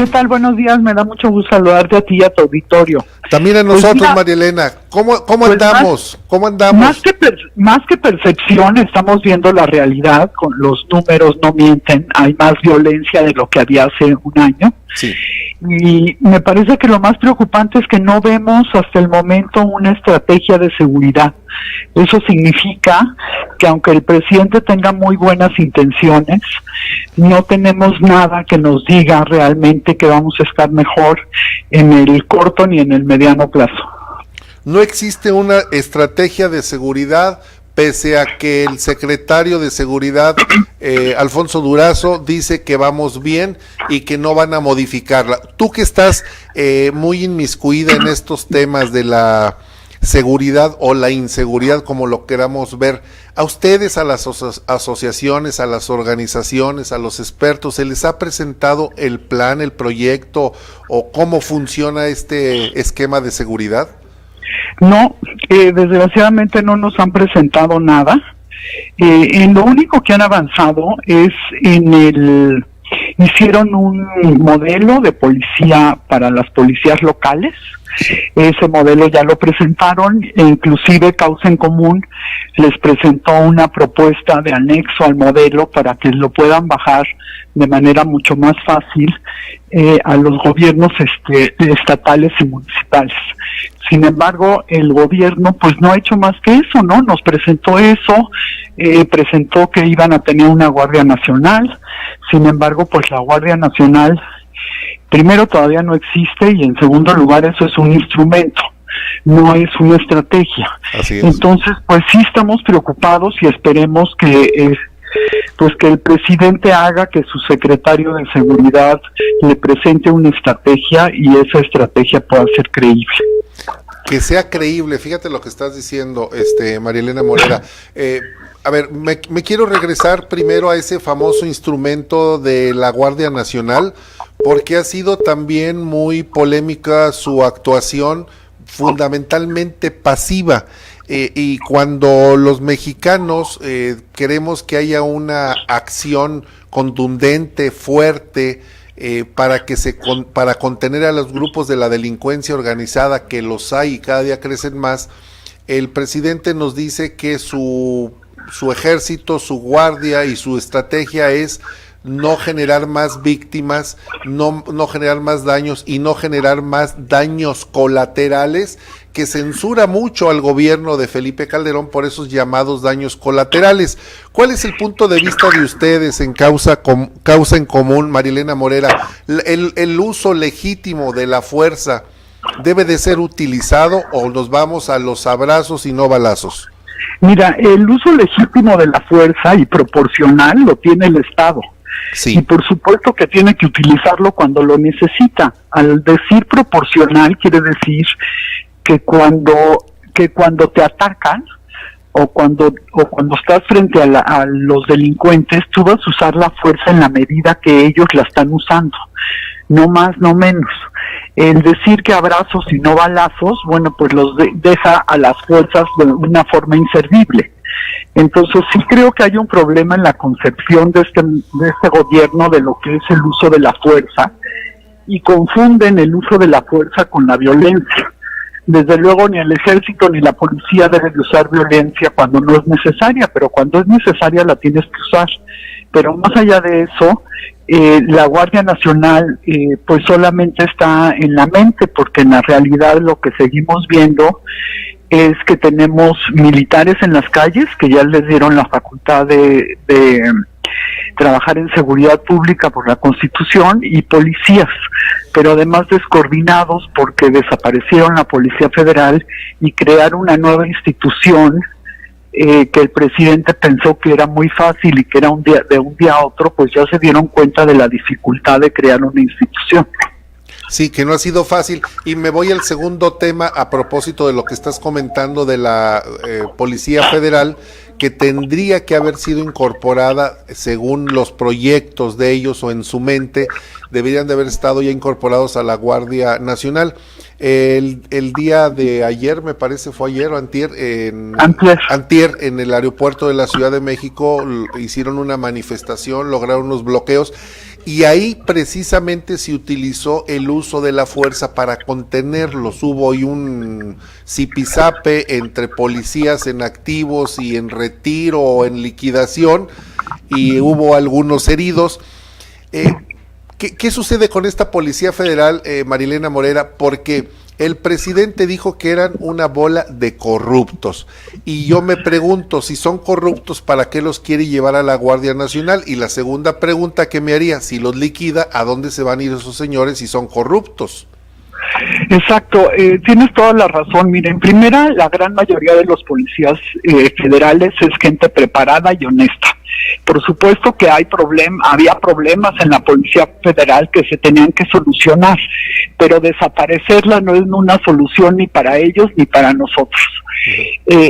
¿Qué tal? Buenos días, me da mucho gusto saludarte a ti y a tu auditorio. También a nosotros, María Elena. ¿Cómo andamos? ¿Cómo andamos? Más que percepción, estamos viendo la realidad, con los números no mienten, hay más violencia de lo que había hace un año. Sí. Y me parece que lo más preocupante es que no vemos hasta el momento una estrategia de seguridad. Eso significa que aunque el presidente tenga muy buenas intenciones, no tenemos nada que nos diga realmente que vamos a estar mejor en el corto ni en el mediano plazo. No existe una estrategia de seguridad, pese a que el secretario de Seguridad, Alfonso Durazo, dice que vamos bien y que no van a modificarla. Tú que estás muy inmiscuida en estos temas de la seguridad o la inseguridad, como lo queramos ver, a ustedes, a las asociaciones, a las organizaciones, a los expertos, ¿se les ha presentado el plan, el proyecto o cómo funciona este esquema de seguridad? No, desgraciadamente no nos han presentado nada. En lo único que han avanzado es hicieron un modelo de policía para las policías locales. Ese modelo ya lo presentaron e inclusive Causa en Común les presentó una propuesta de anexo al modelo para que lo puedan bajar de manera mucho más fácil a los gobiernos estatales y municipales. Sin embargo, el gobierno pues no ha hecho más que eso, ¿no? Nos presentó eso, presentó que iban a tener una Guardia Nacional. Sin embargo, pues la Guardia Nacional primero todavía no existe y en segundo lugar eso es un instrumento, no es una estrategia. Así es. Entonces, pues sí estamos preocupados y esperemos que que el presidente haga que su secretario de Seguridad le presente una estrategia y esa estrategia pueda ser creíble. Que sea creíble, fíjate lo que estás diciendo, María Elena Morera. A ver, me quiero regresar primero a ese famoso instrumento de la Guardia Nacional, porque ha sido también muy polémica su actuación, fundamentalmente pasiva. Y cuando los mexicanos queremos que haya una acción contundente, fuerte, para contener a los grupos de la delincuencia organizada, que los hay y cada día crecen más, el presidente nos dice que su ejército, su guardia y su estrategia es no generar más víctimas, no generar más daños y no generar más daños colaterales, que censura mucho al gobierno de Felipe Calderón por esos llamados daños colaterales. ¿Cuál es el punto de vista de ustedes en Causa en Común, María Elena Morera? ¿El uso legítimo de la fuerza debe de ser utilizado o nos vamos a los abrazos y no balazos? Mira, el uso legítimo de la fuerza y proporcional lo tiene el Estado. Sí. Y por supuesto que tiene que utilizarlo cuando lo necesita. Al decir proporcional quiere decir que cuando te atacan o cuando estás frente a los delincuentes, tú vas a usar la fuerza en la medida que ellos la están usando, no más, no menos. El decir que abrazos y no balazos, bueno, pues los deja a las fuerzas de una forma inservible. Entonces sí creo que hay un problema en la concepción de este gobierno de lo que es el uso de la fuerza, y confunden el uso de la fuerza con la violencia. Desde luego ni el ejército ni la policía deben de usar violencia cuando no es necesaria, pero cuando es necesaria la tienes que usar. Pero más allá de eso, la Guardia Nacional pues solamente está en la mente, porque en la realidad lo que seguimos viendo es que tenemos militares en las calles que ya les dieron la facultad de trabajar en seguridad pública por la Constitución, y policías, pero además descoordinados porque desaparecieron la Policía Federal y crearon una nueva institución que el presidente pensó que era muy fácil y que era de un día a otro, pues ya se dieron cuenta de la dificultad de crear una institución. Sí, que no ha sido fácil. Y me voy al segundo tema a propósito de lo que estás comentando de la Policía Federal, que tendría que haber sido incorporada según los proyectos de ellos o en su mente, deberían de haber estado ya incorporados a la Guardia Nacional. El día de ayer, me parece fue ayer o antier, en el aeropuerto de la Ciudad de México hicieron una manifestación, lograron unos bloqueos y ahí precisamente se utilizó el uso de la fuerza para contenerlos. Hubo hoy un zipizape entre policías en activos y en retiro o en liquidación, y hubo algunos heridos. ¿Qué sucede con esta Policía Federal, Marilena Morera? Porque el presidente dijo que eran una bola de corruptos, y yo me pregunto, si son corruptos, ¿para qué los quiere llevar a la Guardia Nacional? Y la segunda pregunta que me haría, si los liquida, ¿a dónde se van a ir esos señores si son corruptos? Exacto, tienes toda la razón. Miren, primera, la gran mayoría de los policías federales es gente preparada y honesta. Por supuesto que había problemas en la Policía Federal que se tenían que solucionar, pero desaparecerla no es una solución ni para ellos ni para nosotros.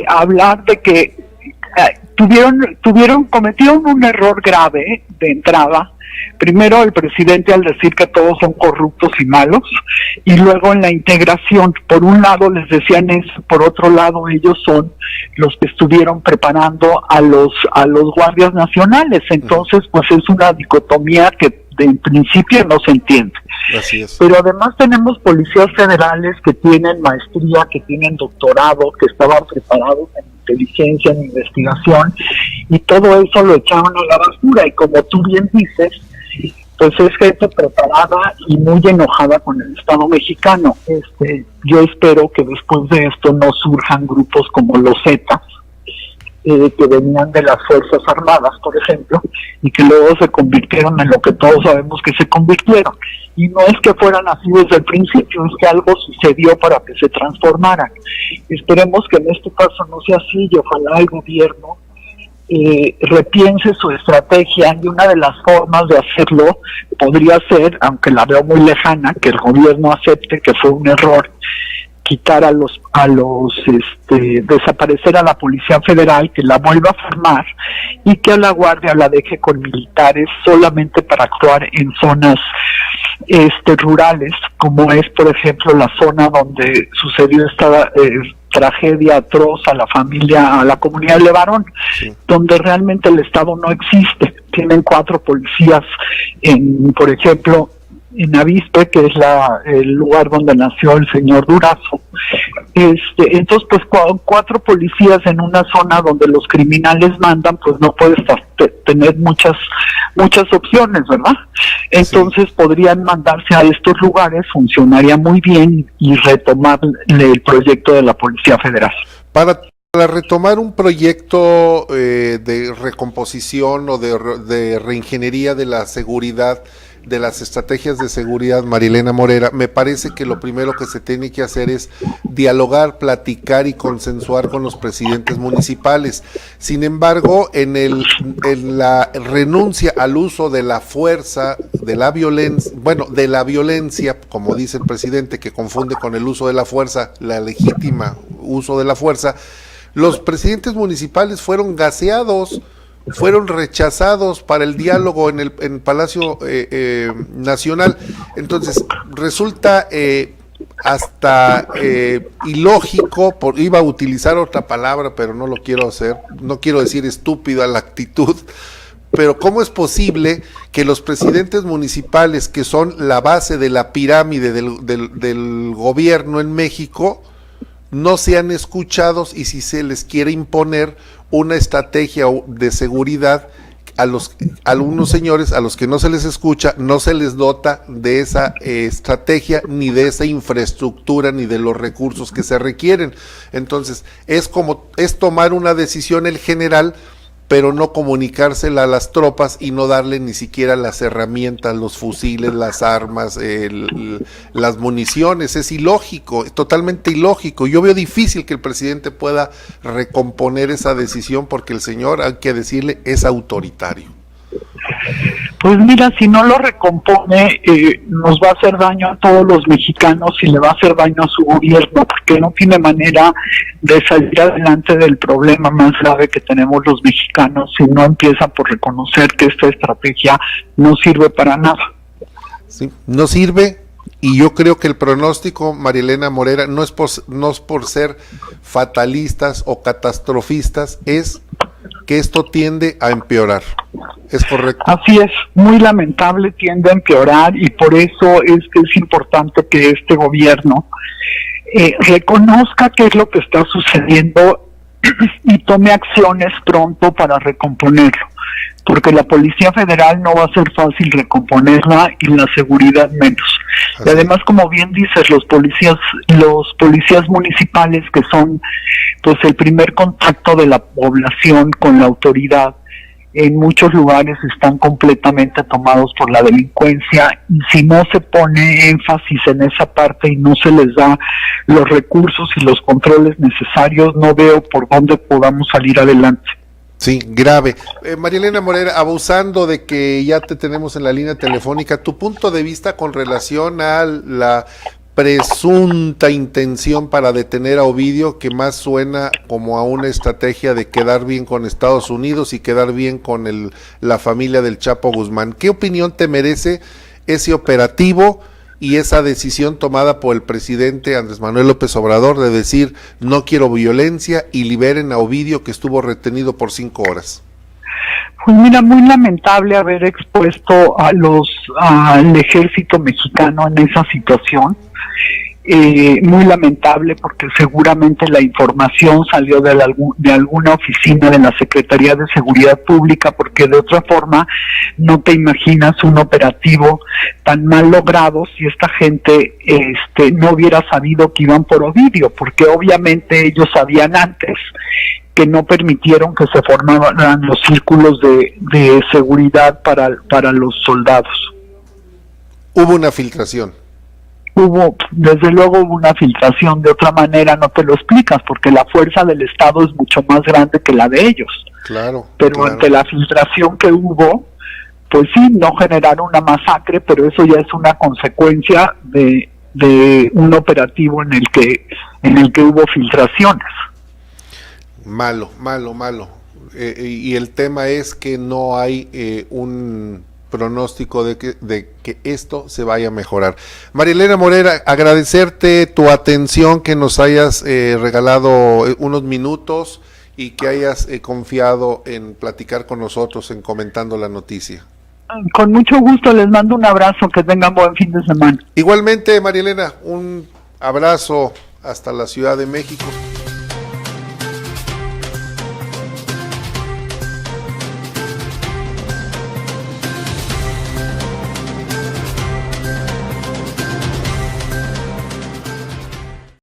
Hablar de que cometieron un error grave de entrada. Primero el presidente al decir que todos son corruptos y malos, y luego en la integración, por un lado les decían eso, por otro lado ellos son los que estuvieron preparando a los guardias nacionales. Entonces pues es una dicotomía que en principio no se entiende. Así es. Pero además tenemos policías federales que tienen maestría, que tienen doctorado, que estaban preparados en inteligencia, en investigación, y todo eso lo echaron a la basura. Y como tú bien dices, pues es gente preparada y muy enojada con el Estado mexicano. Yo espero que después de esto no surjan grupos como los Zetas, que venían de las Fuerzas Armadas, por ejemplo, y que luego se convirtieron en lo que todos sabemos que se convirtieron. Y no es que fueran así desde el principio, es que algo sucedió para que se transformaran. Esperemos que en este caso no sea así, y ojalá el gobierno repiense su estrategia, y una de las formas de hacerlo podría ser, aunque la veo muy lejana, que el gobierno acepte que fue un error quitar desaparecer a la Policía Federal, que la vuelva a formar y que a la Guardia la deje con militares solamente para actuar en zonas rurales, como es por ejemplo la zona donde sucedió esta tragedia atroz a la comunidad de Levarón, sí, donde realmente el Estado no existe. Tienen 4 policías por ejemplo, en Avispe, que es el lugar donde nació el señor Durazo. Entonces, pues 4 policías en una zona donde los criminales mandan, pues no puedes tener muchas opciones, ¿verdad? Entonces sí, podrían mandarse a estos lugares, funcionaría muy bien, y retomar el proyecto de la Policía Federal. Para retomar un proyecto de recomposición o de reingeniería de la seguridad, de las estrategias de seguridad, Marilena Morera, me parece que lo primero que se tiene que hacer es dialogar, platicar y consensuar con los presidentes municipales. Sin embargo, en la renuncia al uso de la fuerza, de la violencia, como dice el presidente, que confunde con el uso de la fuerza, la legítima uso de la fuerza, los presidentes municipales fueron gaseados, fueron rechazados para el diálogo en el Palacio Nacional. Entonces resulta hasta ilógico, iba a utilizar otra palabra, pero no lo quiero hacer, no quiero decir estúpida la actitud, pero ¿cómo es posible que los presidentes municipales, que son la base de la pirámide del gobierno en México, no sean escuchados, y si se les quiere imponer una estrategia de seguridad a algunos señores a los que no se les escucha, no se les dota de esa estrategia, ni de esa infraestructura, ni de los recursos que se requieren? Entonces es tomar una decisión el general, pero no comunicársela a las tropas y no darle ni siquiera las herramientas, los fusiles, las armas, las municiones. Es ilógico, es totalmente ilógico. Yo veo difícil que el presidente pueda recomponer esa decisión, porque el señor, hay que decirle, es autoritario. Pues mira, si no lo recompone, nos va a hacer daño a todos los mexicanos y le va a hacer daño a su gobierno, porque no tiene manera de salir adelante del problema más grave que tenemos los mexicanos si no empieza por reconocer que esta estrategia no sirve para nada. Sí, no sirve, y yo creo que el pronóstico, Marilena Morera, no es por ser fatalistas o catastrofistas, es que esto tiende a empeorar. ¿Es correcto? Así es, muy lamentable, tiende a empeorar, y por eso es que es importante que este gobierno reconozca qué es lo que está sucediendo y tome acciones pronto para recomponerlo, porque la Policía Federal no va a ser fácil recomponerla y la seguridad menos. Y además, como bien dices, los policías municipales, que son pues el primer contacto de la población con la autoridad, en muchos lugares están completamente tomados por la delincuencia, y si no se pone énfasis en esa parte y no se les da los recursos y los controles necesarios, no veo por dónde podamos salir adelante. Sí, grave. María Elena Morera, abusando de que ya te tenemos en la línea telefónica, tu punto de vista con relación a la presunta intención para detener a Ovidio, que más suena como a una estrategia de quedar bien con Estados Unidos y quedar bien con la familia del Chapo Guzmán. ¿Qué opinión te merece ese operativo y esa decisión tomada por el presidente Andrés Manuel López Obrador de decir no quiero violencia y liberen a Ovidio, que estuvo retenido por 5 horas? Pues mira, muy lamentable haber expuesto al ejército mexicano en esa situación. Muy lamentable, porque seguramente la información salió de alguna oficina de la Secretaría de Seguridad Pública, porque de otra forma no te imaginas un operativo tan mal logrado si esta gente no hubiera sabido que iban por Ovidio, porque obviamente ellos sabían antes que no permitieron que se formaran los círculos de seguridad para los soldados. Hubo una filtración. Desde luego hubo una filtración, de otra manera no te lo explicas, porque la fuerza del Estado es mucho más grande que la de ellos. Claro. Pero ante la filtración que hubo, pues sí, no generaron una masacre, pero eso ya es una consecuencia de un operativo en el que hubo filtraciones. Malo. Y el tema es que no hay un pronóstico de que esto se vaya a mejorar. María Elena Morera, agradecerte tu atención, que nos hayas regalado unos minutos y que hayas confiado en platicar con nosotros, en comentando la noticia. Con mucho gusto, les mando un abrazo, que tengan buen fin de semana. Igualmente, María Elena, un abrazo hasta la Ciudad de México.